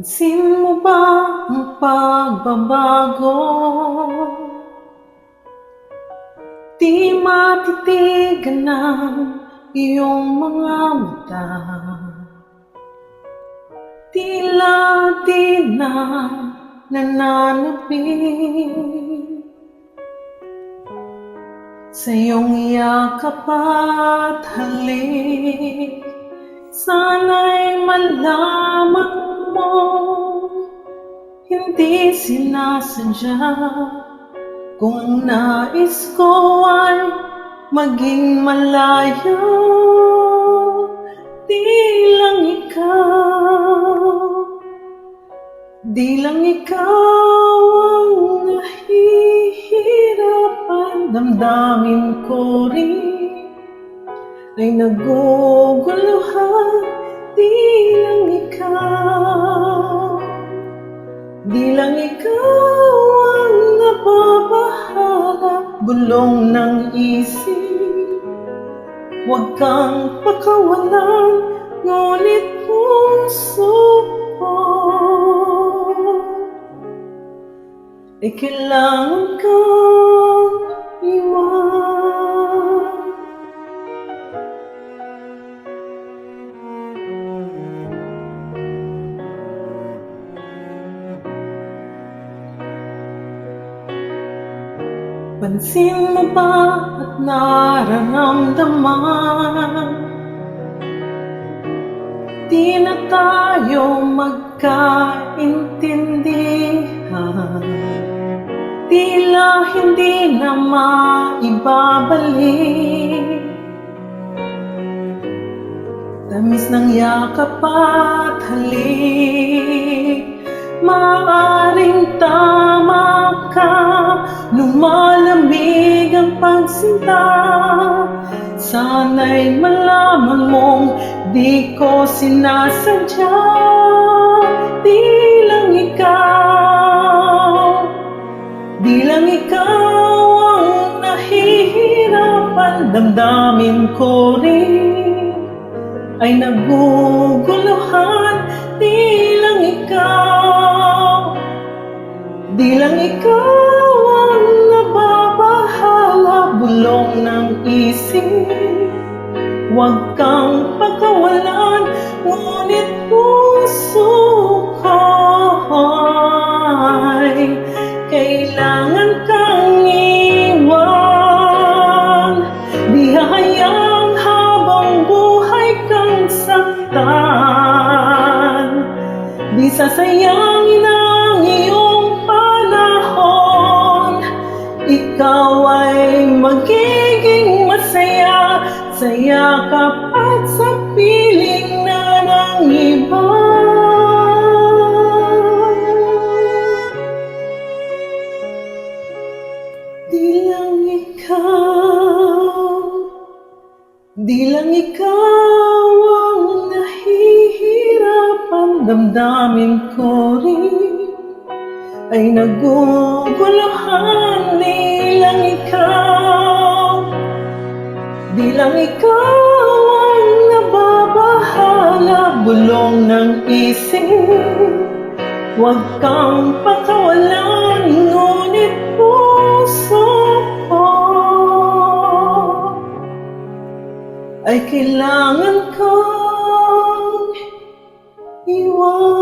Pansin mo ba ang pagbabago? Di matitigan ng iyong mga mata. Tila di na nananapin sa iyong yakap at halik. Sana'y malaman mo, hindi sinasadya. Kung ang nais ko ay maging malayo, di lang ikaw ang nahihirapan. Damdamin ko rin ay naguguluhan. Di lang ikaw ang nababahala. Bulong ng isip, huwag kang pakawalan. Ngunit puso ko ay kailangan kang iwan. Pansin mo ba at nararamdaman? Di na tayo magkaintindihan. Tila hindi na maibabalik tamis ng yakap at halik. Maaring tama ka, lumalamig ang pagsinta. Sana'y malaman mong di ko sinasadya. Di lang ikaw ang nahihirapan. Damdamin ko rin ay naguguluhan. Di lang ikaw ang nababahala. Bulong ng isip, huwag kang pakawalan. Ngunit puso ko ay kailangan kang iwan. Di hahayaang habang buhay kang saktan. Di sasayangin ang iyong panahon. Ikaw ay magiging masaya sa yakap at sa piling na ng iba. Di lang ikaw ang nahihirapan. Damdamin ko rin ay naguguluhan. Di lang ikaw ang nababahala. Bulong ng isip, huwag kang pakawalan. Ngunit puso ko ay kailangan kang iwan.